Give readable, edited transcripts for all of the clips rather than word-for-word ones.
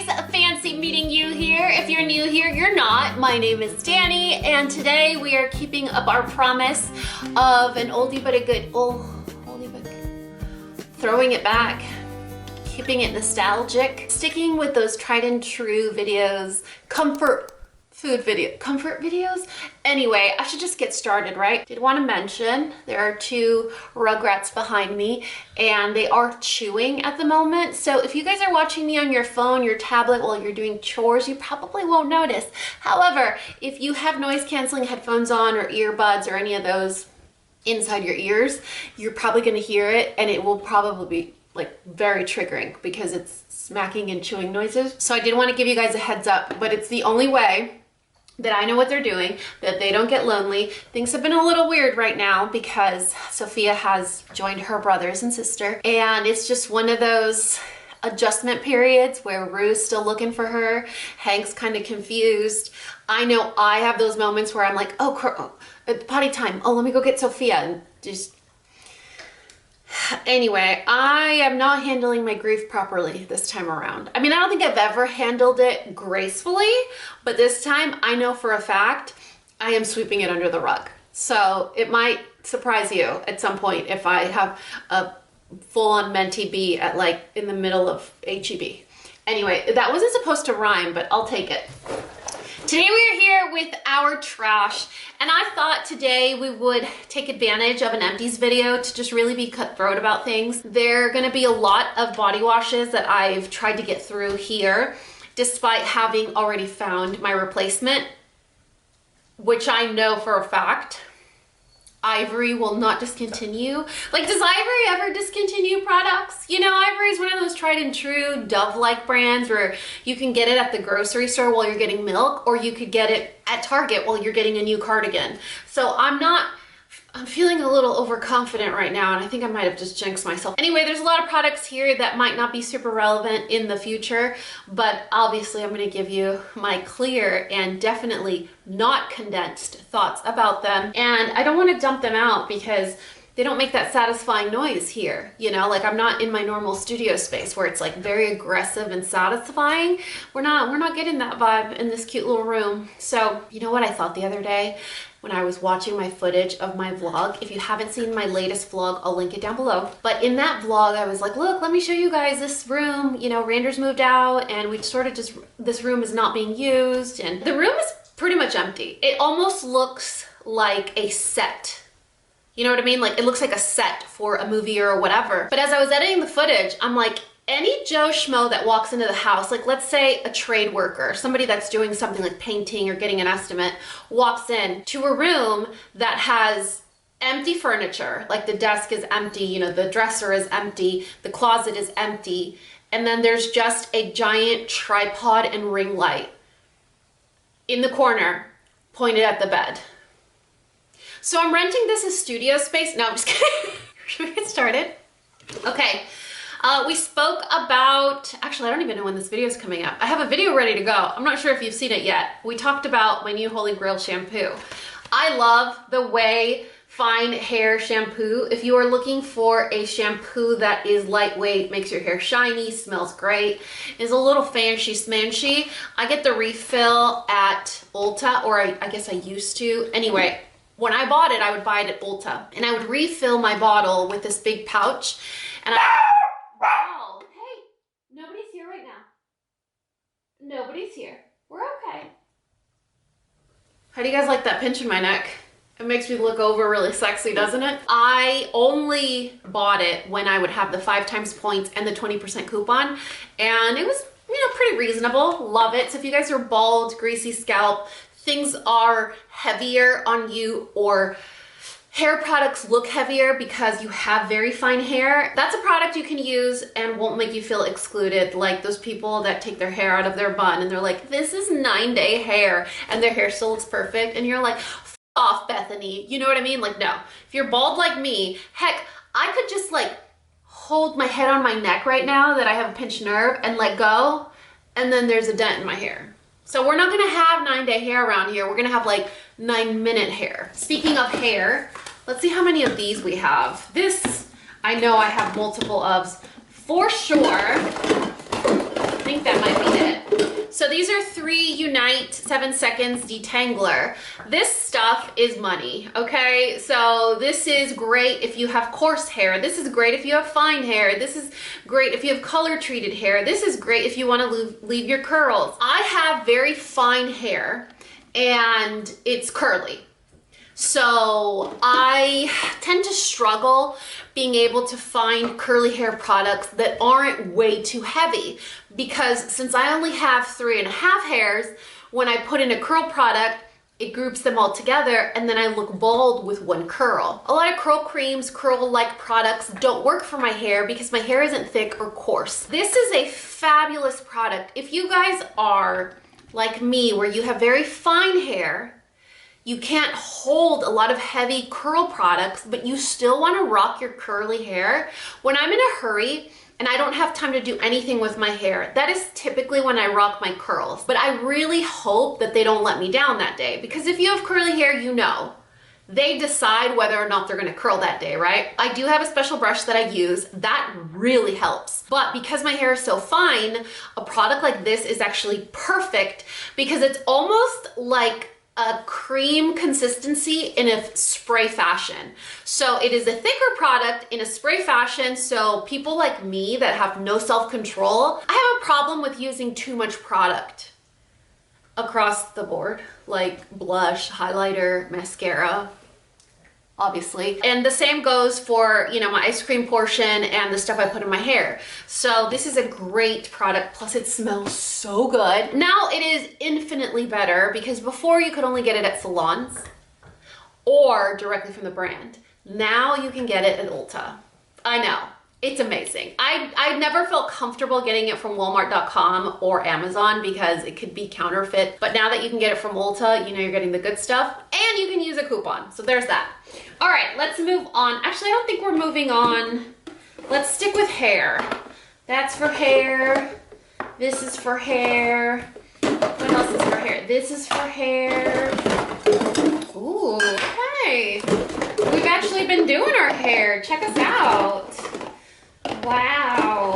Fancy meeting you here. If you're new here, you're not. My name is Dani, and today we are keeping up our promise of an oldie but a good, oldie but throwing it back, keeping it nostalgic, sticking with those tried and true videos, comfort videos. Anyway, I should just get started, right? Did want to mention there are two Rugrats behind me and they are chewing at the moment. So if you guys are watching me on your phone, your tablet while you're doing chores, you probably won't notice. However, if you have noise canceling headphones on or earbuds or any of those inside your ears, you're probably going to hear it and it will probably be like very triggering because it's smacking and chewing noises. So I did want to give you guys a heads up, but it's the only way that I know what they're doing, that they don't get lonely. Things have been a little weird right now because Sophia has joined her brothers and sister, and it's just one of those adjustment periods where Rue's still looking for her, Hank's kind of confused. I know I have those moments where I'm like, oh, potty time, oh, let me go get Sophia, and just anyway, I am not handling my grief properly this time around. I mean, I don't think I've ever handled it gracefully, but this time I know for a fact I am sweeping it under the rug. So it might surprise you at some point if I have a full-on mentee bee at like in the middle of HEB. Anyway, that wasn't supposed to rhyme, but I'll take it. Today we are here with our trash, and I thought today we would take advantage of an empties video to just really be cutthroat about things. There are going to be a lot of body washes that I've tried to get through here, despite having already found my replacement, which I know for a fact Ivory will not discontinue. Like, does Ivory ever discontinue products? You know, Ivory is one of those tried and true Dove-like brands where you can get it at the grocery store while you're getting milk, or you could get it at Target while you're getting a new cardigan. So I'm feeling a little overconfident right now, and I think I might have just jinxed myself. Anyway, there's a lot of products here that might not be super relevant in the future, but obviously I'm gonna give you my clear and definitely not condensed thoughts about them. And I don't wanna dump them out because they don't make that satisfying noise here. You know, like I'm not in my normal studio space where it's like very aggressive and satisfying. We're not getting that vibe in this cute little room. So, you know what I thought the other day? When I was watching my footage of my vlog. If you haven't seen my latest vlog, I'll link it down below. But in that vlog, I was like, look, let me show you guys this room. You know, Rander's moved out and we sort of just, this room is not being used. And the room is pretty much empty. It almost looks like a set. You know what I mean? Like it looks like a set for a movie or whatever. But as I was editing the footage, I'm like, any Joe Schmo that walks into the house, like let's say a trade worker, somebody that's doing something like painting or getting an estimate, walks in to a room that has empty furniture, like the desk is empty, you know, the dresser is empty, the closet is empty, and then there's just a giant tripod and ring light in the corner pointed at the bed. So I'm renting this as studio space. No, I'm just kidding. Should we get started? Okay. We spoke about, actually I don't even know when this video is coming up. I have a video ready to go. I'm not sure if you've seen it yet. We talked about my new Holy Grail shampoo. I love the way fine hair shampoo. If you are looking for a shampoo that is lightweight, makes your hair shiny, smells great, is a little fancy smanchy, I get the refill at Ulta, or I guess I used to. Anyway, when I bought it, I would buy it at Ulta and I would refill my bottle with this big pouch, and wow, hey, nobody's here right now. Nobody's here. We're okay. How do you guys like that pinch in my neck? It makes me look over really sexy, doesn't it? I only bought it when I would have the 5 times points and the 20% coupon, and it was, you know, pretty reasonable. Love it. So if you guys are bald, greasy scalp, things are heavier on you, or hair products look heavier because you have very fine hair, that's a product you can use and won't make you feel excluded, like those people that take their hair out of their bun and they're like, this is 9-day hair, and their hair still looks perfect, and you're like, f off, Bethany. You know what I mean? Like, no. If you're bald like me, heck, I could just like hold my head on my neck right now that I have a pinched nerve and let go, and then there's a dent in my hair. So we're not gonna have 9-day hair around here. We're gonna have like 9-minute hair. Speaking of hair, let's see how many of these we have. This, I know I have multiple ofs for sure. I think that might be it. So these are 3 Unite 7 Seconds Detangler. This stuff is money, okay? So this is great if you have coarse hair. This is great if you have fine hair. This is great if you have color treated hair. This is great if you want to leave your curls. I have very fine hair and it's curly. So I tend to struggle being able to find curly hair products that aren't way too heavy, because since I only have 3.5 hairs, when I put in a curl product, it groups them all together and then I look bald with 1 curl. A lot of curl creams, curl-like products don't work for my hair because my hair isn't thick or coarse. This is a fabulous product. If you guys are like me, where you have very fine hair, you can't hold a lot of heavy curl products, but you still want to rock your curly hair. When I'm in a hurry and I don't have time to do anything with my hair, that is typically when I rock my curls. But I really hope that they don't let me down that day, because if you have curly hair, you know, they decide whether or not they're gonna curl that day, right? I do have a special brush that I use. That really helps. But because my hair is so fine, a product like this is actually perfect because it's almost like a cream consistency in a spray fashion. So it is a thicker product in a spray fashion, so people like me that have no self-control, I have a problem with using too much product across the board, like blush, highlighter, mascara, obviously. And the same goes for, you know, my ice cream portion and the stuff I put in my hair. So this is a great product, plus it smells so good. Now it is infinitely better because before you could only get it at salons or directly from the brand. Now you can get it at Ulta. I know, it's amazing. I never felt comfortable getting it from Walmart.com or Amazon because it could be counterfeit. But now that you can get it from Ulta, you know you're getting the good stuff and you can use a coupon. So there's that. All right, let's move on. Actually, I don't think we're moving on. Let's stick with hair. That's for hair. This is for hair. What else is for hair? This is for hair. Ooh, okay. We've actually been doing our hair. Check us out. Wow.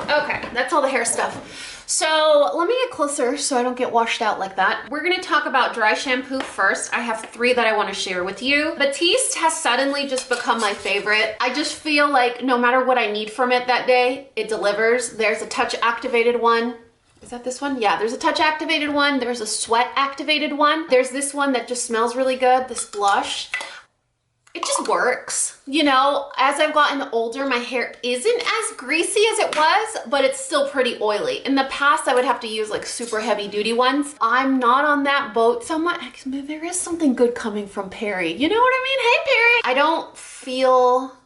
Okay, that's all the hair stuff. So let me get closer so I don't get washed out like that. We're gonna talk about dry shampoo first. I have 3 that I wanna share with you. Batiste has suddenly just become my favorite. I just feel like no matter what I need from it that day, it delivers. There's a touch activated one. Is that this one? Yeah, there's a touch activated one. There's a sweat activated one. There's this one that just smells really good, this blush. It just works. You know, as I've gotten older, my hair isn't as greasy as it was, but it's still pretty oily. In the past, I would have to use like super heavy duty ones. I'm not on that boat so much. There is something good coming from Perry. You know what I mean? Hey, Perry. I don't feel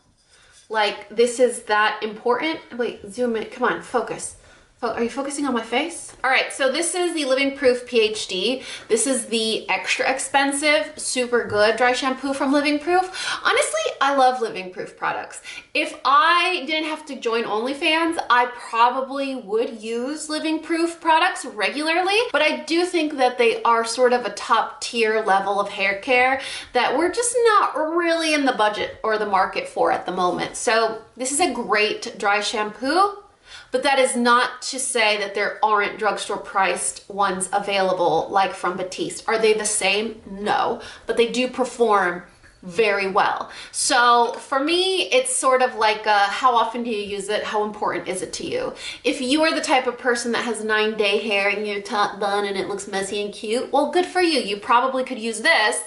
like this is that important. Wait, zoom in. Come on, focus. Are you focusing on my face? All right, so this is the Living Proof PhD. This is the extra expensive, super good dry shampoo from Living Proof. Honestly, I love Living Proof products. If I didn't have to join OnlyFans, I probably would use Living Proof products regularly, but I do think that they are sort of a top tier level of hair care that we're just not really in the budget or the market for at the moment. So this is a great dry shampoo. But that is not to say that there aren't drugstore priced ones available, like from Batiste. Are they the same? No, but they do perform very well. So for me, it's sort of like how often do you use it? How important is it to you? If you are the type of person that has 9-day hair and your top bun and it looks messy and cute, well, good for you. You probably could use this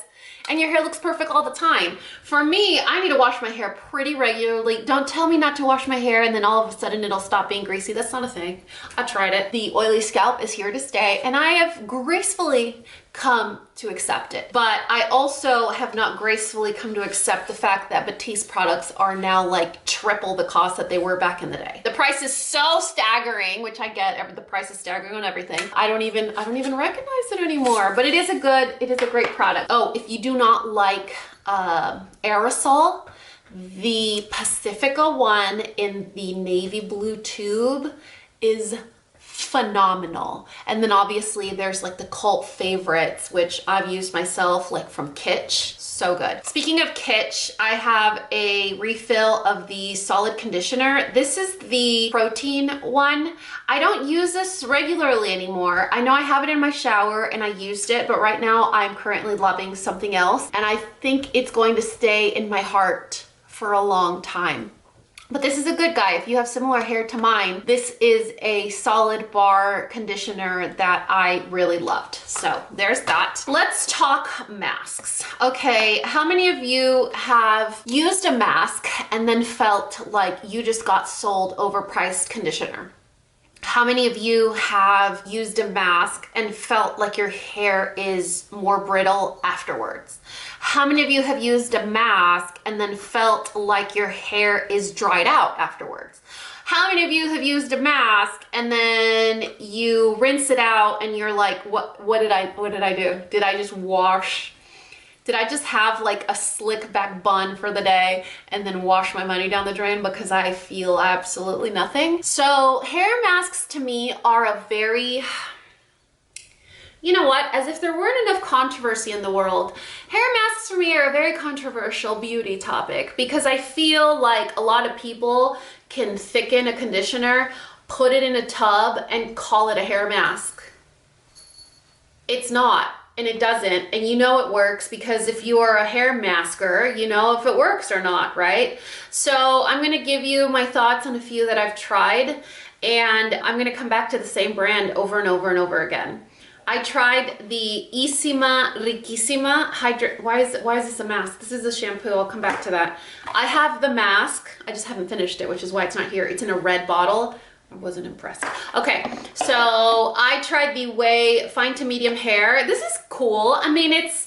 and your hair looks perfect all the time. For me, I need to wash my hair pretty regularly. Don't tell me not to wash my hair and then all of a sudden it'll stop being greasy. That's not a thing. I tried it. The oily scalp is here to stay and I have gracefully come to accept it. But I also have not gracefully come to accept the fact that Batiste products are now like triple the cost that they were back in the day. The price is so staggering, which I get, the price is staggering on everything. I don't even recognize it anymore, but it is a great product. Oh, if you do not like Aerosol, the Pacifica one in the navy blue tube is phenomenal. And then obviously there's like the cult favorites, which I've used myself, like from Kitsch. So good. Speaking of Kitsch, I have a refill of the solid conditioner. This is the protein one. I don't use this regularly anymore. I know I have it in my shower and I used it, but right now I'm currently loving something else. And I think it's going to stay in my heart for a long time. But this is a good guy. If you have similar hair to mine, this is a solid bar conditioner that I really loved. So there's that. Let's talk masks. Okay, how many of you have used a mask and then felt like you just got sold overpriced conditioner? How many of you have used a mask and felt like your hair is more brittle afterwards? How many of you have used a mask and then felt like your hair is dried out afterwards? How many of you have used a mask and then you rinse it out and you're like, what did I do? Did I just wash? Did I just have like a slick back bun for the day and then wash my money down the drain because I feel absolutely nothing? So hair masks to me are a very, you know what, as if there weren't enough controversy in the world, hair masks for me are a very controversial beauty topic because I feel like a lot of people can thicken a conditioner, put it in a tub and call it a hair mask. It's not. And it doesn't, and you know it works because if you are a hair masker, you know if it works or not, right? So I'm gonna give you my thoughts on a few that I've tried, and I'm gonna come back to the same brand over and over and over again. I tried the Issima Riquissima Hydra. Why is this a mask? This is a shampoo. I'll come back to that. I have the mask. I just haven't finished it, which is why it's not here. It's in a red bottle. I wasn't impressed. Okay, so I tried the Way Fine to Medium Hair. This is cool. I mean, it's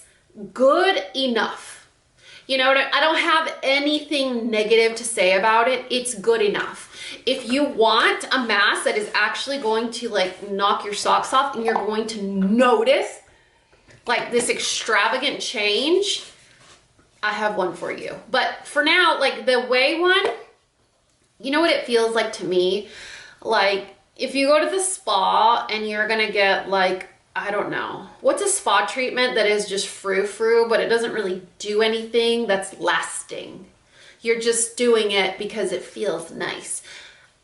good enough. You know, I don't have anything negative to say about it. It's good enough. If you want a mask that is actually going to like knock your socks off and you're going to notice like this extravagant change, I have one for you. But for now, like the Way one, you know what it feels like to me? Like if you go to the spa and you're gonna get like, I don't know, what's a spa treatment that is just frou-frou, but it doesn't really do anything that's lasting. You're just doing it because it feels nice.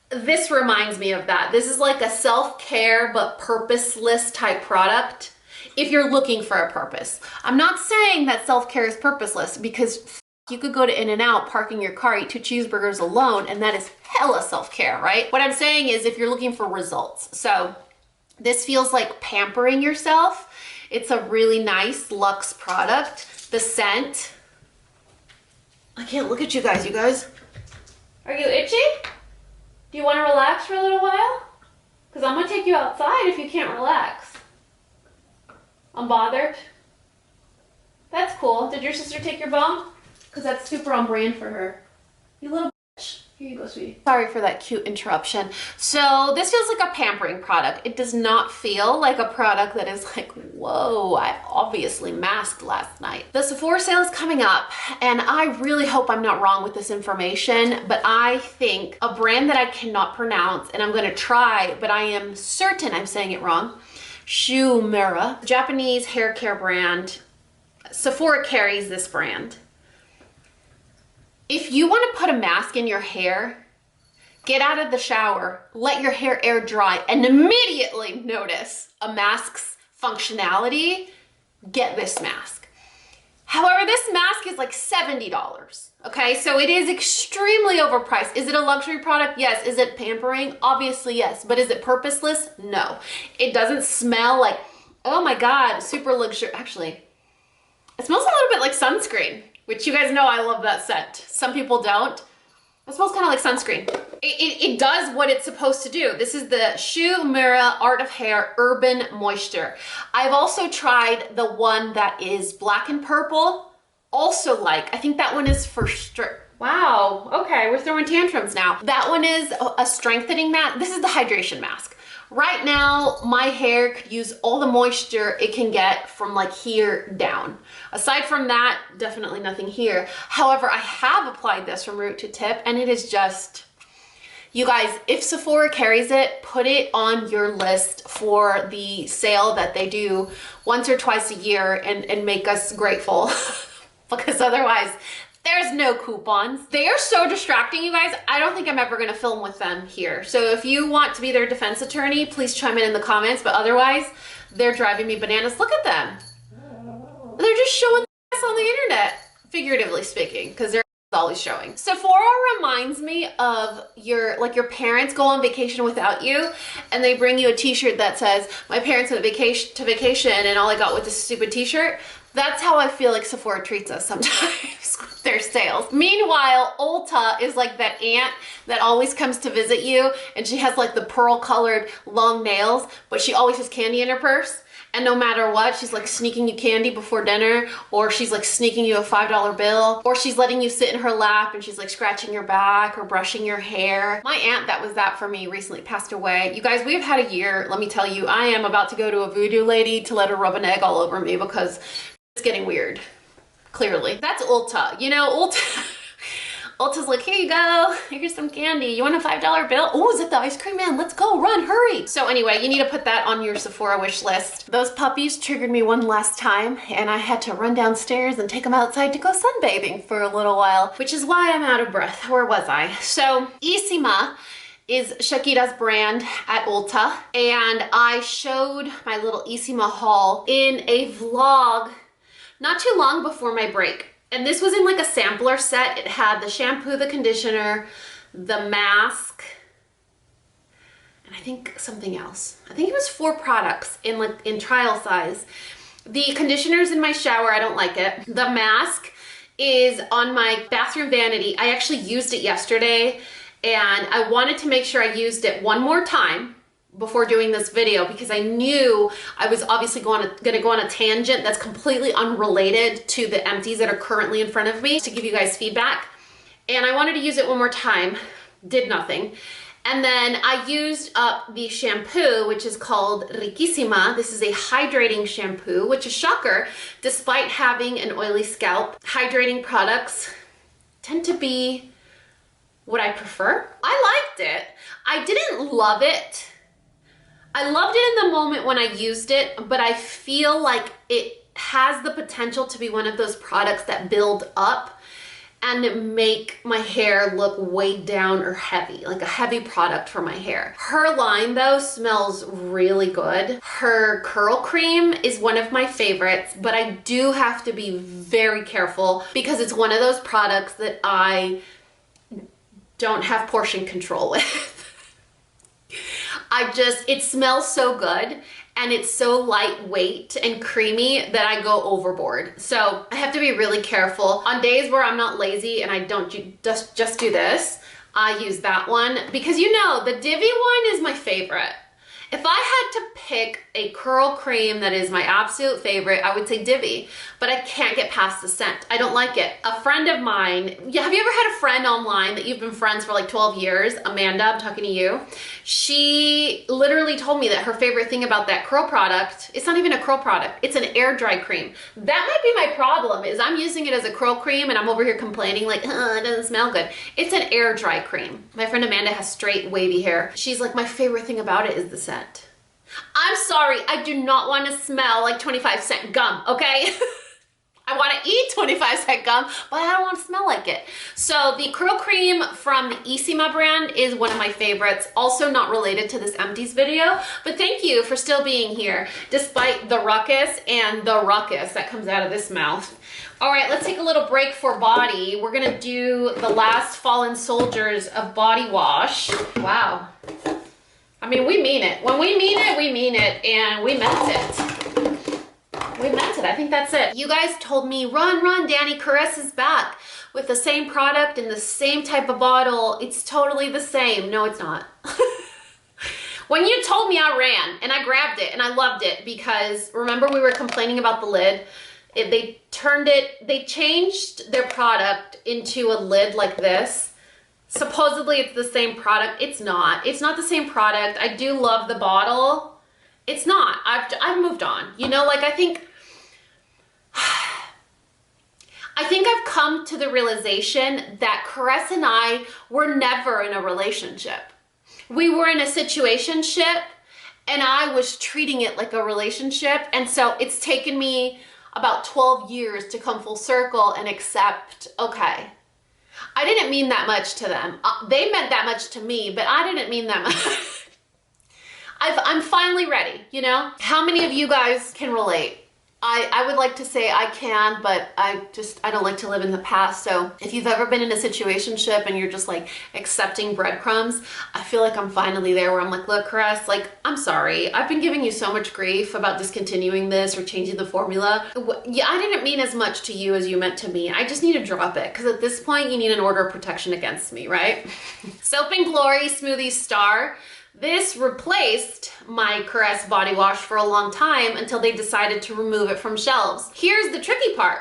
This reminds me of that. This is like a self-care but purposeless type product if you're looking for a purpose. I'm not saying that self-care is purposeless because you could go to In-N-Out, park in your car, eat 2 cheeseburgers alone, and that is hella self-care, right? What I'm saying is if you're looking for results. So this feels like pampering yourself. It's a really nice luxe product. The scent, I can't look at you guys. You guys, are you itchy? Do you want to relax for a little while? Because I'm going to take you outside if you can't relax. I'm bothered. That's cool. Did your sister take your bone? Because that's super on brand for her. You little bitch. Here you go, sweetie. Sorry for that cute interruption. So this feels like a pampering product. It does not feel like a product that is like, whoa, I obviously masked last night. The Sephora sale is coming up, and I really hope I'm not wrong with this information, but I think a brand that I cannot pronounce, and I'm gonna try, but I am certain I'm saying it wrong, SHUMURA, Japanese hair care brand. Sephora carries this brand. If you want to put a mask in your hair, get out of the shower, let your hair air dry, and immediately notice a mask's functionality, get this mask. However, this mask is like $70, okay? So it is extremely overpriced. Is it a luxury product? Yes. Is it pampering? Obviously, yes. But is it purposeless? No. It doesn't smell like, oh my God, super luxury. Actually, it smells a little bit like sunscreen, which you guys know I love that scent. Some people don't. It smells kind of like sunscreen. It does what it's supposed to do. This is the SHUMURA Art of Hair Urban Moisture. I've also tried the one that is black and purple. Also like, I think that one is for wow, okay, we're throwing tantrums now. That one is a strengthening mask. This is the hydration mask. Right now, my hair could use all the moisture it can get from like here down. Aside from that, definitely nothing here. However, I have applied this from root to tip and it is just, You guys, if Sephora carries it, put it on your list for the sale that they do once or twice a year and make us grateful because otherwise there's no coupons. They are so distracting, you guys. I don't think I'm ever gonna film with them here. So if you want to be their defense attorney, please chime in the comments, but otherwise they're driving me bananas. Look at them. They're just showing us on the internet, figuratively speaking, because they're always showing. Sephora reminds me of your parents go on vacation without you and they bring you a t-shirt that says, my parents went to vacation and all I got was this stupid t-shirt. That's how I feel like Sephora treats us sometimes with their sales. Meanwhile, Ulta is like that aunt that always comes to visit you and she has like the pearl colored long nails, but she always has candy in her purse. And no matter what, she's like sneaking you candy before dinner, or she's like sneaking you a $5 bill, or she's letting you sit in her lap and she's like scratching your back or brushing your hair. My aunt that was that for me recently passed away. You guys, we've had a year. Let me tell you, I am about to go to a voodoo lady to let her rub an egg all over me because it's getting weird, clearly. That's Ulta. You know, Ulta's like, here you go, here's some candy. You want a $5 bill? Oh, is it the ice cream man? Let's go, run, hurry. So anyway, you need to put that on your Sephora wish list. Those puppies triggered me one last time and I had to run downstairs and take them outside to go sunbathing for a little while, which is why I'm out of breath. Where was I? So Issima is Shakira's brand at Ulta, and I showed my little Issima haul in a vlog not too long before my break. And this was in like a sampler set. It had the shampoo, the conditioner, the mask, and I think something else. I think it was 4 products in trial size. The conditioner's in my shower, I don't like it. The mask is on my bathroom vanity. I actually used it yesterday and I wanted to make sure I used it one more time before doing this video because I knew I was obviously gonna go on a tangent that's completely unrelated to the empties that are currently in front of me to give you guys feedback. And I wanted to use it one more time, did nothing. And then I used up the shampoo, which is called Riquísima. This is a hydrating shampoo, which is shocker, despite having an oily scalp. Hydrating products tend to be what I prefer. I liked it. I didn't love it. I loved it in the moment when I used it, but I feel like it has the potential to be one of those products that build up and make my hair look weighed down or heavy, like a heavy product for my hair. Her line though smells really good. Her curl cream is one of my favorites, but I do have to be very careful because it's one of those products that I don't have portion control with. It smells so good and it's so lightweight and creamy that I go overboard. So I have to be really careful. On days where I'm not lazy and I don't just do this, I use that one because you know, the Divi one is my favorite. If I had to pick a curl cream that is my absolute favorite, I would say Divi, but I can't get past the scent. I don't like it. A friend of mine, have you ever had a friend online that you've been friends for like 12 years? Amanda, I'm talking to you. She literally told me that her favorite thing about that curl product, it's not even a curl product, it's an air dry cream. That might be my problem, is I'm using it as a curl cream and I'm over here complaining like, it doesn't smell good. It's an air dry cream. My friend Amanda has straight wavy hair. She's like, my favorite thing about it is the scent. I'm sorry, I do not want to smell like 25-cent gum, okay? I want to eat 25-cent gum, but I don't want to smell like it. So the curl cream from the Issima brand is one of my favorites, also not related to this empties video, but thank you for still being here, despite the ruckus and the ruckus that comes out of this mouth. All right, let's take a little break for body. We're gonna do the last Fallen Soldiers of body wash. Wow. I mean, we mean it. When we mean it, and we meant it. We meant it. I think that's it. You guys told me, run, Dani, Caress is back with the same product in the same type of bottle. It's totally the same. No, it's not. When you told me, I ran and I grabbed it and I loved it because remember we were complaining about the lid? They changed their product into a lid like this. Supposedly it's the same product. It's not. It's not the same product. I do love the bottle. It's not. I've moved on. You know, like I think I think I've come to the realization that Caress and I were never in a relationship. We were in a situationship, and I was treating it like a relationship. And so it's taken me about 12 years to come full circle and accept, okay, I didn't mean that much to them. They meant that much to me, but I didn't mean that much. I'm finally ready, you know? How many of you guys can relate? I would like to say I can, but I don't like to live in the past. So if you've ever been in a situationship and you're just like accepting breadcrumbs, I feel like I'm finally there where I'm like, look, Caress, like, I'm sorry. I've been giving you so much grief about discontinuing this or changing the formula. Yeah, I didn't mean as much to you as you meant to me. I just need to drop it because at this point you need an order of protection against me, right? Soap and Glory Smoothie Star. This replaced my Caress body wash for a long time until they decided to remove it from shelves. Here's the tricky part.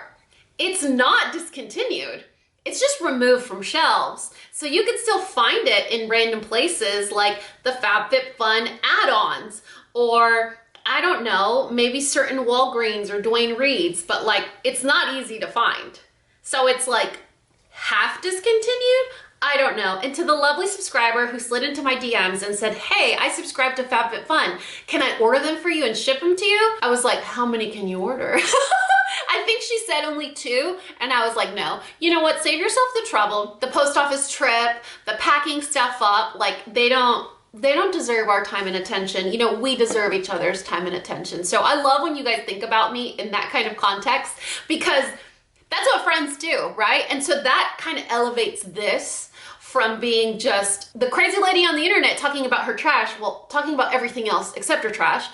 It's not discontinued. It's just removed from shelves. So you can still find it in random places like the FabFitFun add-ons, or I don't know, maybe certain Walgreens or Duane Reade's, but like it's not easy to find. So it's like half discontinued? I don't know. And to the lovely subscriber who slid into my DMs and said, hey, I subscribed to FabFitFun. Can I order them for you and ship them to you? I was like, how many can you order? I think she said only 2. And I was like, no. You know what? Save yourself the trouble. The post office trip, the packing stuff up, like they don't deserve our time and attention. You know, we deserve each other's time and attention. So I love when you guys think about me in that kind of context because that's what friends do, right? And so that kind of elevates this from being just the crazy lady on the internet talking about her trash, well, talking about everything else except her trash.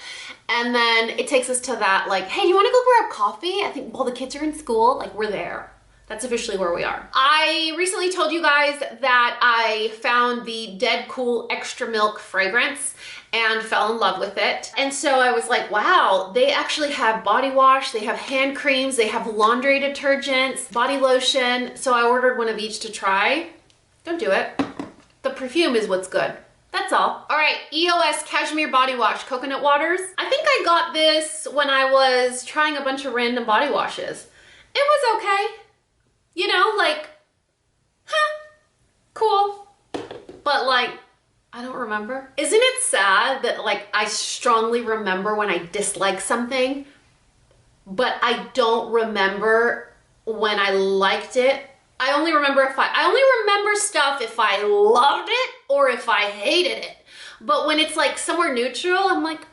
And then it takes us to that, like, hey, you want to go grab coffee? I think while the kids are in school, like we're there. That's officially where we are. I recently told you guys that I found the Dead Cool Extra Milk fragrance and fell in love with it. And so I was like, wow, they actually have body wash, they have hand creams, they have laundry detergents, body lotion. So I ordered one of each to try. Don't do it. The perfume is what's good. That's all. All right, EOS Cashmere Body Wash, Coconut Waters. I think I got this when I was trying a bunch of random body washes. It was okay. You know, like, cool. But like, I don't remember. Isn't it sad that like I strongly remember when I dislike something, but I don't remember when I liked it? I only remember stuff if I loved it or if I hated it. But when it's like somewhere neutral, I'm like,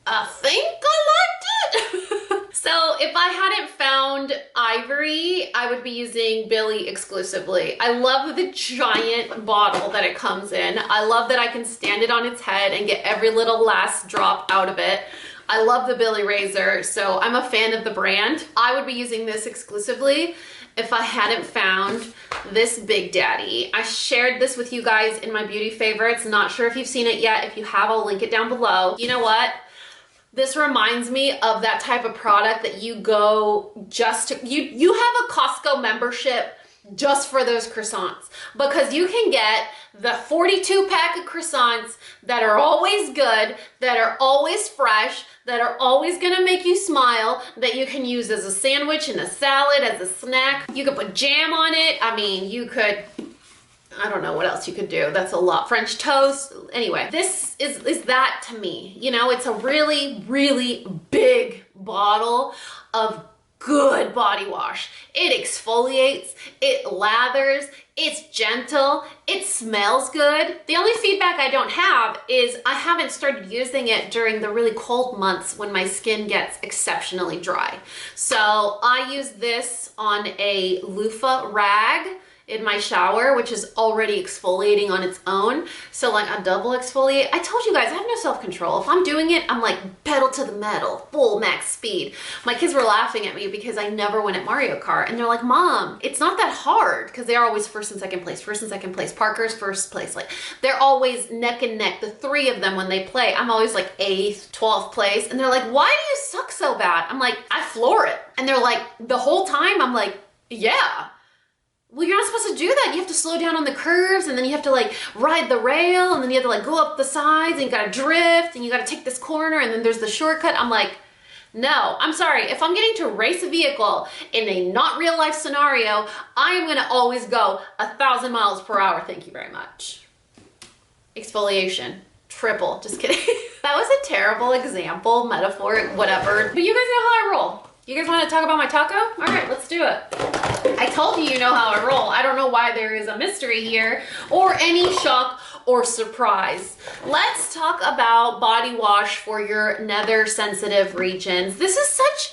I think I liked it. So if I hadn't found Ivory, I would be using Billy exclusively. I love the giant bottle that it comes in. I love that I can stand it on its head and get every little last drop out of it. I love the Billy razor, so I'm a fan of the brand. I would be using this exclusively if I hadn't found this Big Daddy. I shared this with you guys in my beauty favorites. Not sure if you've seen it yet. If you have, I'll link it down below. You know what? This reminds me of that type of product that you go just to, you have a Costco membership just for those croissants, because you can get the 42 pack of croissants that are always good, that are always fresh, that are always gonna make you smile, that you can use as a sandwich, in a salad, as a snack. You could put jam on it. I mean, you could, I don't know what else you could do. That's a lot. French toast. Anyway, this is that to me. You know, it's a really, really big bottle of good body wash. It exfoliates, it lathers, it's gentle, it smells good. The only feedback I don't have is I haven't started using it during the really cold months when my skin gets exceptionally dry. So I use this on a loofah rag in my shower, which is already exfoliating on its own. So like a double exfoliate. I told you guys, I have no self-control. If I'm doing it, I'm like pedal to the metal, full max speed. My kids were laughing at me because I never win at Mario Kart. And they're like, Mom, it's not that hard. Because they're always first and second place, first and second place. Parker's first place. Like they're always neck and neck, the three of them when they play. I'm always like 8th, 12th place. And they're like, why do you suck so bad? I'm like, I floor it. And they're like, the whole time I'm like, yeah. Well, you're not supposed to do that. You have to slow down on the curves, and then you have to like ride the rail, and then you have to like go up the sides, and you gotta drift, and you gotta take this corner, and then there's the shortcut. I'm like, No, I'm sorry. If I'm getting to race a vehicle in a not real life scenario, I am gonna always go 1,000 miles per hour. Thank you very much. Exfoliation, triple, just kidding. That was a terrible example, metaphor, whatever. But you guys know how I roll. You guys wanna talk about my taco? All right, let's do it. I told you know how I roll. I don't know why there is a mystery here or any shock or surprise. Let's talk about body wash for your nether sensitive regions. This is such,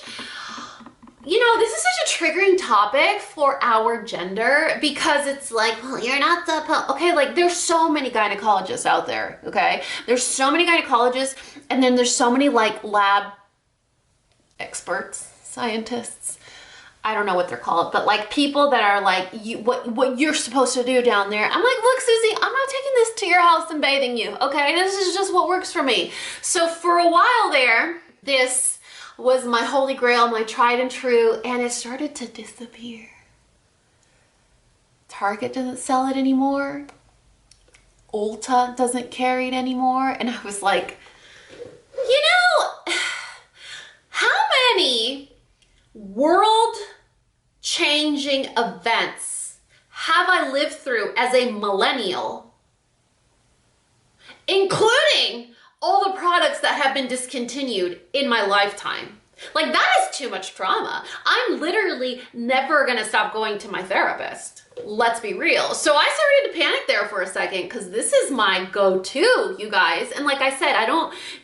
you know, this is such a triggering topic for our gender because it's like, well, you're not the, okay, like there's so many gynecologists out there, okay? There's so many gynecologists and then there's so many like lab experts, scientists, I don't know what they're called, but like people that are like, what you're supposed to do down there. I'm like, look, Susie, I'm not taking this to your house and bathing you, okay? This is just what works for me. So for a while there, this was my holy grail, my tried and true, and it started to disappear. Target doesn't sell it anymore. Ulta doesn't carry it anymore. And I was like, you know, how many world-changing events have I lived through as a millennial, including all the products that have been discontinued in my lifetime? Like, that is too much trauma. I'm literally never gonna stop going to my therapist. Let's be real. So I started to panic there for a second because this is my go-to, you guys. And like I said,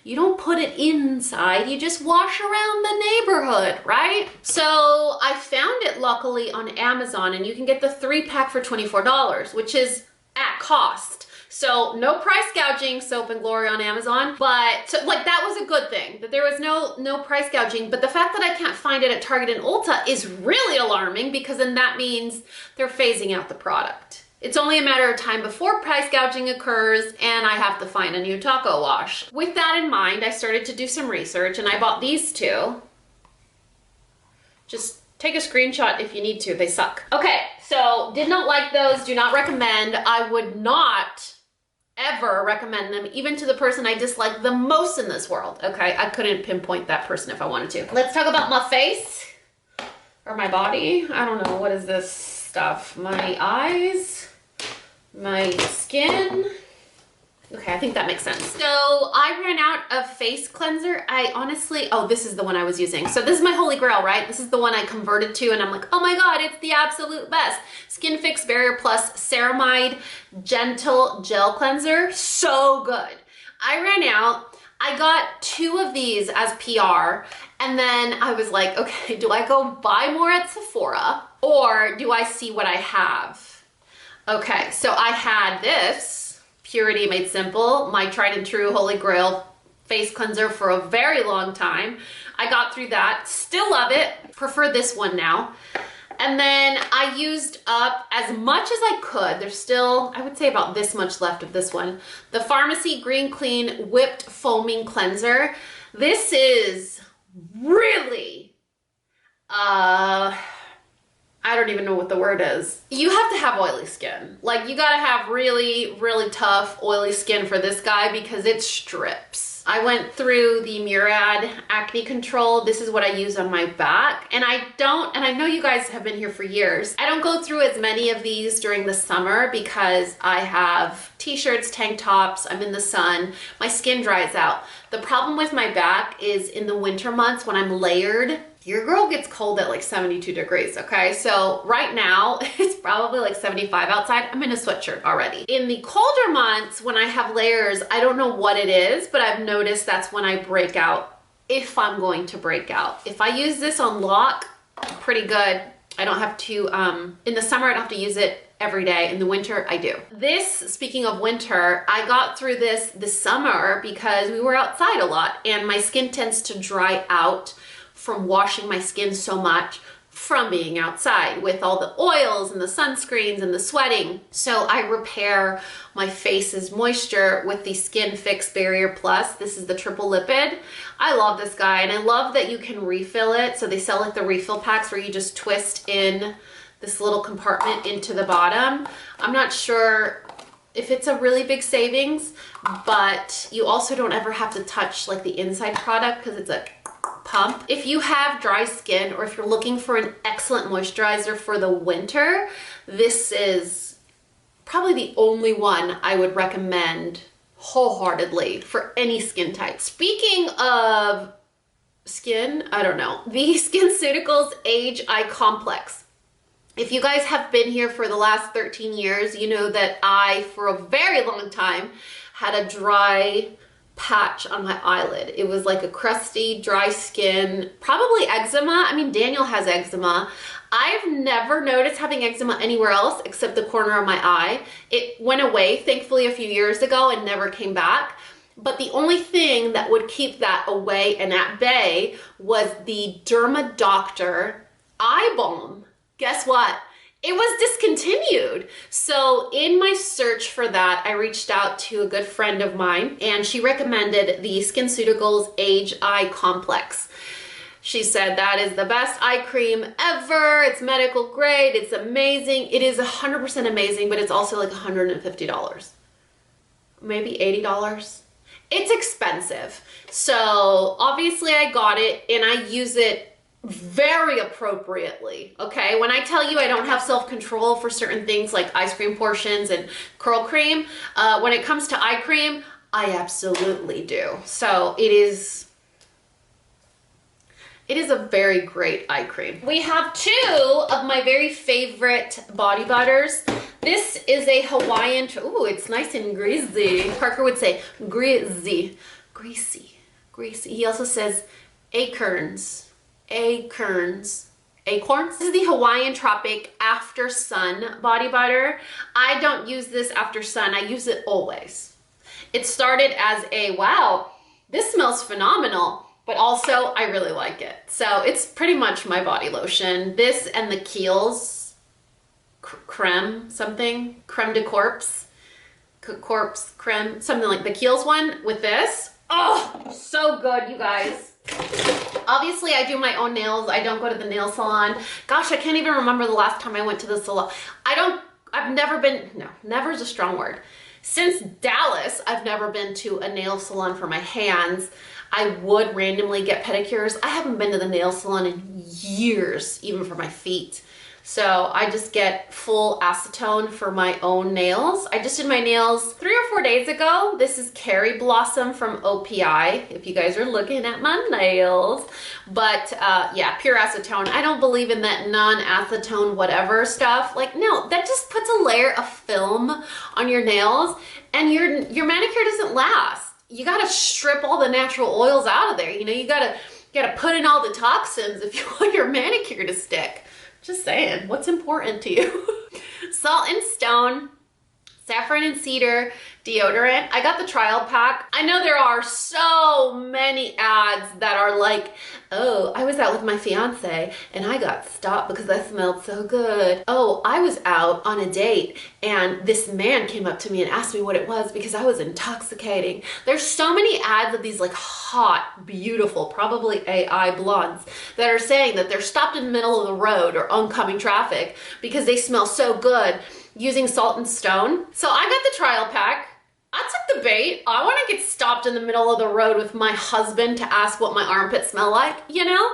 you don't put it inside, you just wash around the neighborhood, right? So I found it luckily on Amazon, and you can get the 3-pack for $24, which is at cost. So no price gouging, Soap and Glory on Amazon, but so, like, that was a good thing that there was no price gouging. But the fact that I can't find it at Target and Ulta is really alarming because then that means they're phasing out the product. It's only a matter of time before price gouging occurs and I have to find a new taco wash. With that in mind, I started to do some research and I bought these two. Just take a screenshot if you need to, they suck. Okay, so did not like those, do not recommend. I would not ever recommend them, even to the person I dislike the most in this world, okay? I couldn't pinpoint that person if I wanted to. Let's talk about my face, or my body. I don't know, what is this stuff? My eyes, my skin. Okay, I think that makes sense. So I ran out of face cleanser. I honestly, oh, this is the one I was using. So this is my holy grail, right? This is the one I converted to and I'm like, oh my God, it's the absolute best. Skin Fix Barrier Plus Ceramide Gentle Gel Cleanser. So good. I ran out. I got 2 of these as PR and then I was like, okay, do I go buy more at Sephora or do I see what I have? Okay, so I had this Purity Made Simple, my tried and true holy grail face cleanser for a very long time. I got through that, still love it, prefer this one now. And then I used up as much as I could. There's still, I would say about this much left of this one. The Pharmacy Green Clean Whipped Foaming Cleanser. This is really, I don't even know what the word is. You have to have oily skin. Like, you gotta have really, really tough, oily skin for this guy because it strips. I went through the Murad Acne Control. This is what I use on my back. And I know you guys have been here for years. I don't go through as many of these during the summer because I have t-shirts, tank tops, I'm in the sun, my skin dries out. The problem with my back is in the winter months when I'm layered, your girl gets cold at like 72 degrees, okay? So right now, it's probably like 75 outside. I'm in a sweatshirt already. In the colder months, when I have layers, I don't know what it is, but I've noticed that's when I break out, if I'm going to break out. If I use this on lock, pretty good. I don't have to, in the summer, I don't have to use it every day. In the winter, I do. This, speaking of winter, I got through this summer because we were outside a lot and my skin tends to dry out from washing my skin so much from being outside with all the oils and the sunscreens and the sweating. So I repair my face's moisture with the Skin Fix Barrier Plus. This is the triple lipid. I love this guy and I love that you can refill it. So they sell like the refill packs where you just twist in this little compartment into the bottom. I'm not sure if it's a really big savings, but you also don't ever have to touch like the inside product because it's like pump. If you have dry skin or if you're looking for an excellent moisturizer for the winter, this is probably the only one I would recommend wholeheartedly for any skin type. Speaking of skin, I don't know, the SkinCeuticals Age Eye Complex. If you guys have been here for the last 13 years, you know that I, for a very long time, had a dry patch on my eyelid. It was like a crusty, dry skin, probably eczema. I mean, Daniel has eczema. I've never noticed having eczema anywhere else except the corner of my eye. It went away, thankfully, a few years ago and never came back. But the only thing that would keep that away and at bay was the Derma Doctor eye balm. Guess what? It was discontinued. So in my search for that, I reached out to a good friend of mine and she recommended the SkinCeuticals Age Eye Complex. She said that is the best eye cream ever. It's medical grade. It's amazing. It is 100% amazing, but it's also like $150, maybe $80. It's expensive. So obviously I got it and I use it very appropriately, okay? When I tell you I don't have self-control for certain things like ice cream portions and curl cream, when it comes to eye cream, I absolutely do. So it is a very great eye cream. We have two of my very favorite body butters. This is a Hawaiian, ooh, it's nice and greasy. Parker would say greasy, greasy, greasy. He also says acorns. Acorns. This is the Hawaiian Tropic After Sun body butter. I don't use this after sun. I use it always. It started as a, wow, this smells phenomenal, but also I really like it. So it's pretty much my body lotion. This and the Kiehl's creme, something, creme de corpse, creme, something like the Kiehl's one with this. Oh, so good, you guys. Obviously, I do my own nails. I don't go to the nail salon. Gosh, I can't even remember the last time I went to the salon. I've never been, no, never is a strong word. Since Dallas, I've never been to a nail salon for my hands. I would randomly get pedicures. I haven't been to the nail salon in years, even for my feet. So I just get full acetone for my own nails. I just did my nails 3 or 4 days ago. This is Kerry Blossom from OPI, if you guys are looking at my nails. But yeah, pure acetone. I don't believe in that non-acetone whatever stuff. Like, no, that just puts a layer of film on your nails and your manicure doesn't last. You gotta strip all the natural oils out of there. You know, you gotta put in all the toxins if you want your manicure to stick. Just saying, what's important to you? Salt and Stone, Saffron and Cedar deodorant. I got the trial pack. I know there are so many ads that are like, oh, I was out with my fiance and I got stopped because I smelled so good. Oh, I was out on a date and this man came up to me and asked me what it was because I was intoxicating. There's so many ads of these like hot, beautiful, probably AI blondes that are saying that they're stopped in the middle of the road or oncoming traffic because they smell so good using Salt and Stone. So I got the trial pack. I took the bait. I want to get stopped in the middle of the road with my husband to ask what my armpits smell like, you know?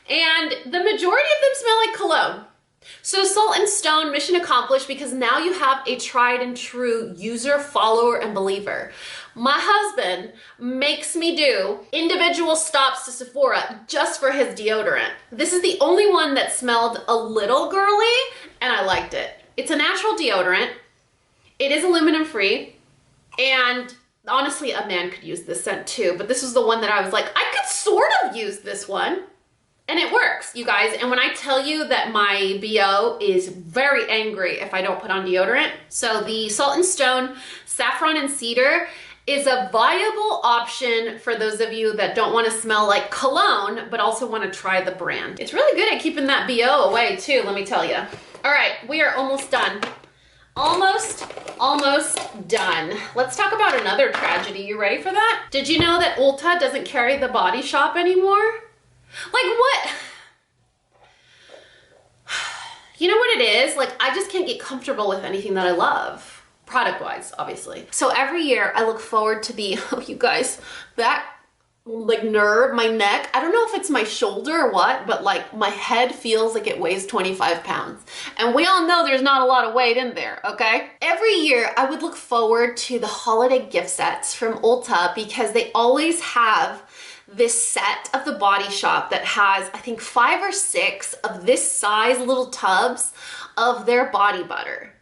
And the majority of them smell like cologne. So Salt and Stone, mission accomplished, because now you have a tried and true user, follower, and believer. My husband makes me do individual stops to Sephora just for his deodorant. This is the only one that smelled a little girly, and I liked it. It's a natural deodorant. It is aluminum free. And honestly, a man could use this scent too, but this is the one that I was like, I could sort of use this one. And it works, you guys. And when I tell you that my BO is very angry if I don't put on deodorant. So the Salt and Stone Saffron and Cedar is a viable option for those of you that don't want to smell like cologne, but also want to try the brand. It's really good at keeping that BO away too, let me tell you. All right, we are almost done. Almost done. Let's talk about another tragedy. You ready for that? Did you know that Ulta doesn't carry the Body Shop anymore? Like what? You know what it is? Like I just can't get comfortable with anything that I love, product-wise, obviously. So every year I look forward to the, oh you guys, that like nerve, my neck. I don't know if it's my shoulder or what, but like my head feels like it weighs 25 pounds. And we all know there's not a lot of weight in there, okay? Every year I would look forward to the holiday gift sets from Ulta because they always have this set of the Body Shop that has, I think, 5 or 6 of this size little tubs of their body butter.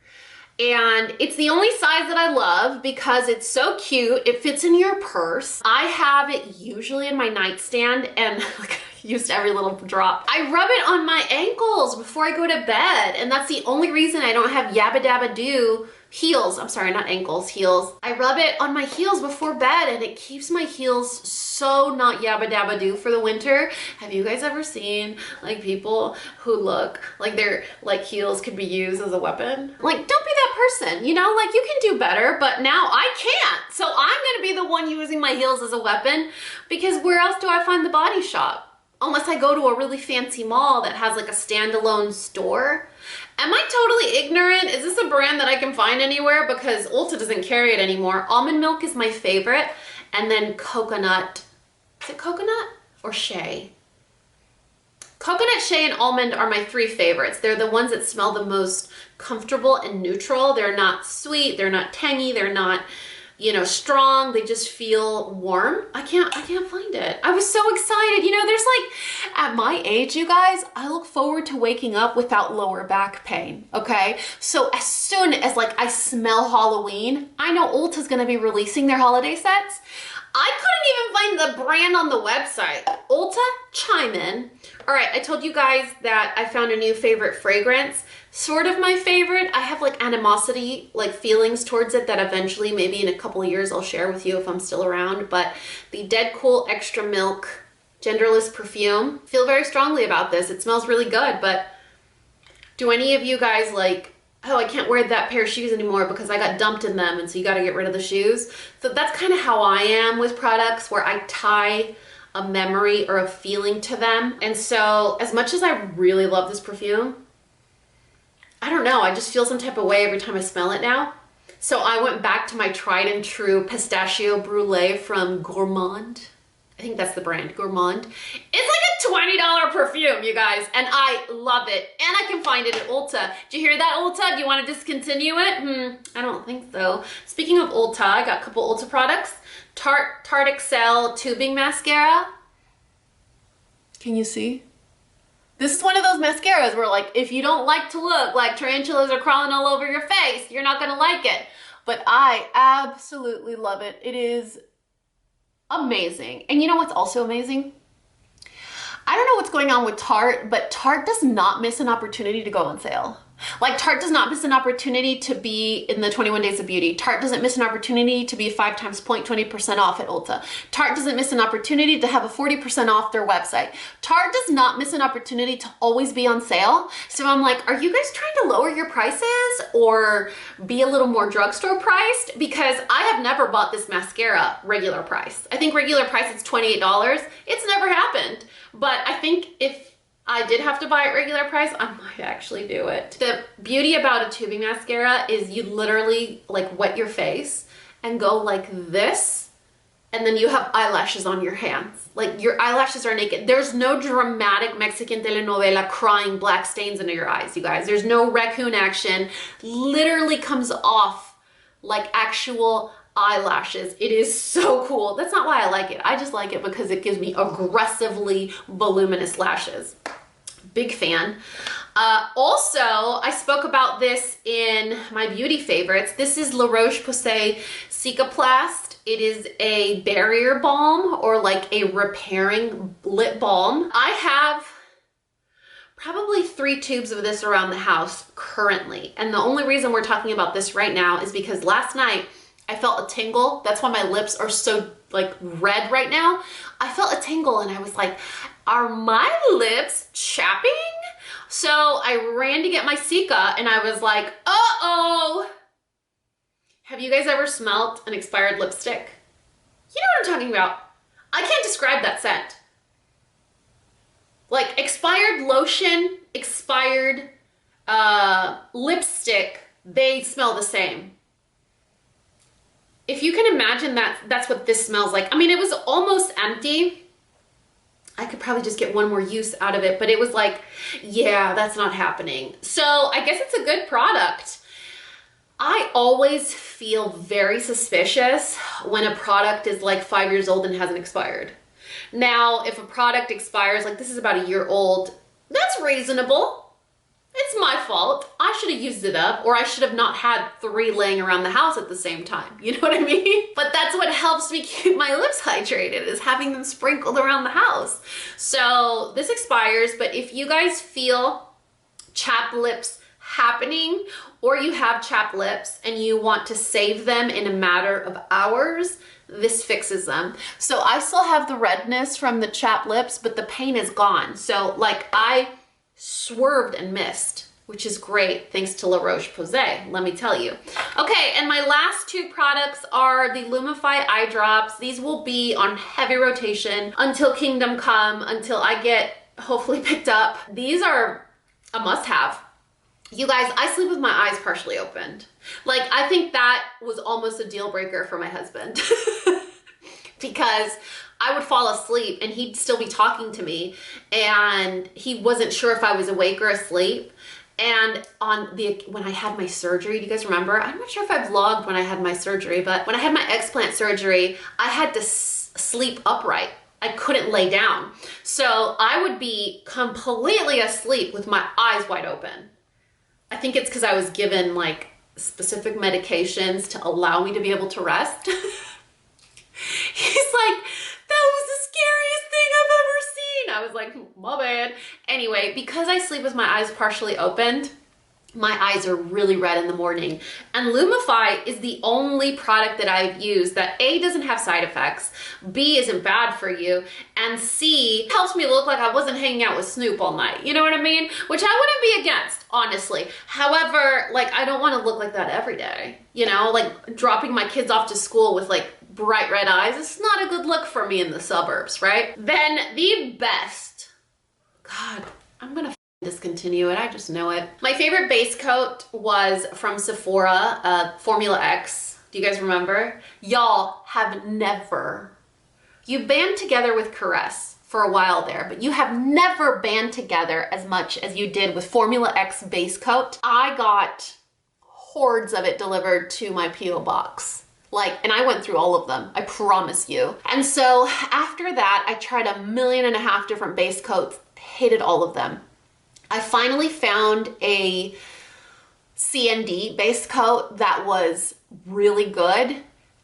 And it's the only size that I love because it's so cute. It fits in your purse. I have it usually in my nightstand and like, I used every little drop. I rub it on my ankles before I go to bed. And that's the only reason I don't have yabba dabba do heels. I'm sorry, not ankles, heels. I rub it on my heels before bed and it keeps my heels so not yabba dabba do for the winter. Have you guys ever seen like people who look like their like heels could be used as a weapon? Like, don't be that person, you know, like you can do better, but now I can't. So I'm gonna be the one using my heels as a weapon because where else do I find the Body Shop? Unless I go to a really fancy mall that has like a standalone store. Am I totally ignorant? Is this a brand that I can find anywhere? Because Ulta doesn't carry it anymore. Almond milk is my favorite. And then coconut. Is it coconut or shea? Coconut, shea, and almond are my 3 favorites. They're the ones that smell the most comfortable and neutral. They're not sweet. They're not tangy. They're not, you know, strong. They just feel warm. I can't find it. I was so excited. You know, there's like, at my age, you guys, I look forward to waking up without lower back pain, okay? So as soon as like I smell Halloween, I know Ulta's gonna be releasing their holiday sets. I couldn't even find the brand on the website. Ulta, chime in. All right, I told you guys that I found a new favorite fragrance. Sort of my favorite. I have like animosity, like feelings towards it that eventually, maybe in a couple of years, I'll share with you if I'm still around. But the Dead Cool Extra Milk Genderless Perfume. Feel very strongly about this. It smells really good, but do any of you guys like, oh, I can't wear that pair of shoes anymore because I got dumped in them and so you got to get rid of the shoes? So that's kind of how I am with products, where I tie a memory or a feeling to them. And so as much as I really love this perfume, I don't know, I just feel some type of way every time I smell it now. So I went back to my tried and true pistachio brulee from Gourmand. I think that's the brand, Gourmand. It's like a $20 perfume, you guys, and I love it. And I can find it at Ulta. Did you hear that, Ulta? Do you want to discontinue it? I don't think so. Speaking of Ulta, I got a couple Ulta products. Tarte Excel Tubing Mascara. Can you see? This is one of those mascaras where like, if you don't like to look like tarantulas are crawling all over your face, you're not gonna like it. But I absolutely love it. It is amazing. And you know what's also amazing? I don't know what's going on with Tarte, but Tarte does not miss an opportunity to go on sale. Like Tarte does not miss an opportunity to be in the 21 Days of Beauty. Tarte doesn't miss an opportunity to be 5 times point 20% off at Ulta. Tarte doesn't miss an opportunity to have a 40% off their website. Tarte does not miss an opportunity to always be on sale. So I'm like, are you guys trying to lower your prices or be a little more drugstore priced? Because I have never bought this mascara regular price. I think regular price is $28. It's never happened. But I think if I did have to buy it regular price, I might actually do it. The beauty about a tubing mascara is you literally like wet your face and go like this, and then you have eyelashes on your hands. Like your eyelashes are naked. There's no dramatic Mexican telenovela crying black stains into your eyes, you guys. There's no raccoon action. Literally comes off like actual eyelashes. It is so cool. That's not why I like it. I just like it because it gives me aggressively voluminous lashes. Big fan. Also, I spoke about this in my beauty favorites. This is La Roche-Posay Cicaplast. It is a barrier balm or like a repairing lip balm. I have probably 3 tubes of this around the house currently. And the only reason we're talking about this right now is because last night I felt a tingle. That's why my lips are so like red right now. I felt a tingle and I was like, are my lips chapping? So I ran to get my Cica and I was like, uh-oh. Have you guys ever smelled an expired lipstick? You know what I'm talking about. I can't describe that scent. Like expired lotion, expired lipstick, they smell the same. if you can imagine that's what this smells like. I mean, it was almost empty. I could probably just get one more use out of it, but it was like, yeah, that's not happening. So I guess it's a good product. I always feel very suspicious when a product is like 5 years old and hasn't expired. Now, if a product expires, like this is about a year old, that's reasonable. It's my fault. I should have used it up, or I should have not had 3 laying around the house at the same time. You know what I mean? But that's what helps me keep my lips hydrated, is having them sprinkled around the house. So this expires, but if you guys feel chapped lips happening, or you have chapped lips and you want to save them in a matter of hours, this fixes them. So I still have the redness from the chapped lips, but the pain is gone. So like I swerved and missed, which is great thanks to La Roche-Posay, let me tell you. Okay, and my last 2 products are the Lumify eye drops. These will be on heavy rotation until Kingdom Come, until I get hopefully picked up. These are a must-have. You guys, I sleep with my eyes partially opened. Like, I think that was almost a deal breaker for my husband because I would fall asleep and he'd still be talking to me and he wasn't sure if I was awake or asleep. And when I had my surgery, do you guys remember? I'm not sure if I vlogged when I had my surgery, but when I had my explant surgery, I had to sleep upright. I couldn't lay down. So I would be completely asleep with my eyes wide open. I think it's because I was given like specific medications to allow me to be able to rest. He's like, that was the scariest thing I've ever seen. I was like, my bad. Anyway, because I sleep with my eyes partially opened, my eyes are really red in the morning. And Lumify is the only product that I've used that A, doesn't have side effects, B, isn't bad for you, and C, helps me look like I wasn't hanging out with Snoop all night. You know what I mean? Which I wouldn't be against, honestly. However, like, I don't want to look like that every day. You know, like dropping my kids off to school with like bright red eyes, it's not a good look for me in the suburbs, right? Then the best, God, I'm gonna discontinue it, I just know it. My favorite base coat was from Sephora, Formula X. Do you guys remember? Y'all have never, you band together with Caress for a while there, but you have never band together as much as you did with Formula X base coat. I got hordes of it delivered to my P.O. box. Like, and I went through all of them, I promise you. And so after that, I tried 1.5 million different base coats, hated all of them. I finally found a CND base coat that was really good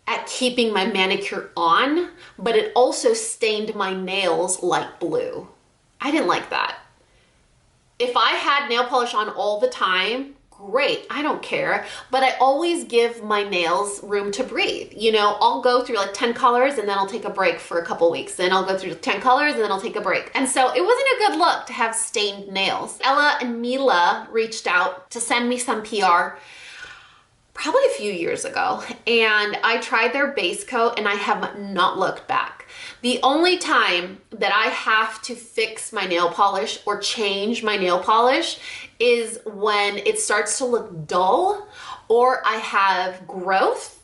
at keeping my manicure on, but it also stained my nails light blue. I didn't like that. If I had nail polish on all the time, great, I don't care, but I always give my nails room to breathe. You know, I'll go through like 10 colors and then I'll take a break for a couple weeks. Then I'll go through 10 colors and then I'll take a break. And so it wasn't a good look to have stained nails. Ella and Mila reached out to send me some PR probably a few years ago, and I tried their base coat and I have not looked back. The only time that I have to fix my nail polish or change my nail polish is when it starts to look dull, or I have growth,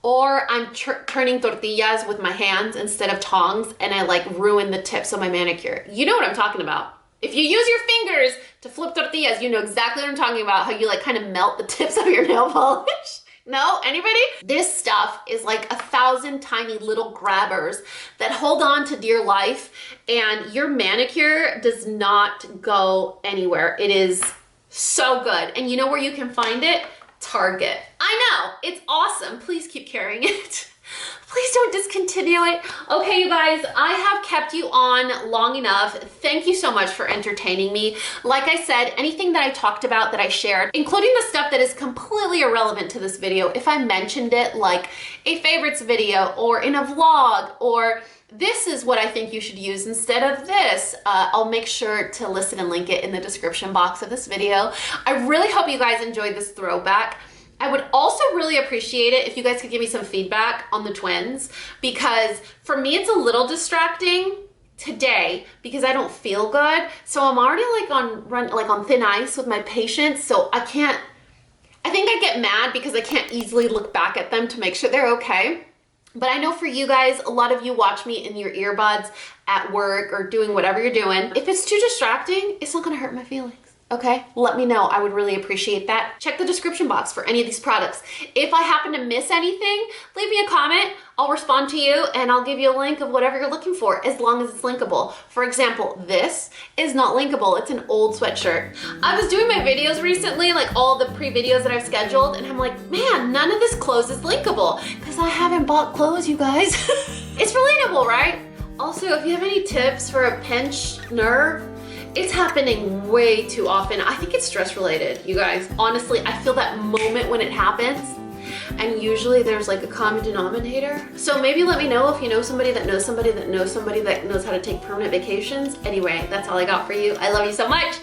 or I'm turning tortillas with my hands instead of tongs and I like ruin the tips of my manicure. You know what I'm talking about. If you use your fingers to flip tortillas, you know exactly what I'm talking about, how you like kind of melt the tips of your nail polish. No? Anybody? This stuff is like 1,000 tiny little grabbers that hold on to dear life, and your manicure does not go anywhere. It is so good. And you know where you can find it? Target. I know, it's awesome. Please keep carrying it. Please don't discontinue it. Okay, you guys, I have kept you on long enough. Thank you so much for entertaining me. Like I said, anything that I talked about, that I shared, including the stuff that is completely irrelevant to this video, if I mentioned it like a favorites video or in a vlog, or this is what I think you should use instead of this, I'll make sure to list it and link it in the description box of this video. I really hope you guys enjoyed this throwback. I would also really appreciate it if you guys could give me some feedback on the twins, because for me it's a little distracting today because I don't feel good. So I'm already like on thin ice with my patients, so I I think I get mad because I can't easily look back at them to make sure they're okay. But I know for you guys, a lot of you watch me in your earbuds at work or doing whatever you're doing. If it's too distracting, it's not gonna hurt my feelings. Okay, let me know. I would really appreciate that. Check the description box for any of these products. If I happen to miss anything, leave me a comment. I'll respond to you and I'll give you a link of whatever you're looking for, as long as it's linkable. For example, this is not linkable. It's an old sweatshirt. I was doing my videos recently, like all the pre-videos that I've scheduled, and I'm like, man, none of this clothes is linkable because I haven't bought clothes, you guys. It's relatable, right? Also, if you have any tips for a pinched nerve, it's happening way too often. I think it's stress related, you guys. Honestly, I feel that moment when it happens, and usually there's like a common denominator. So maybe let me know if you know somebody that knows somebody that knows somebody that knows how to take permanent vacations. Anyway, that's all I got for you. I love you so much.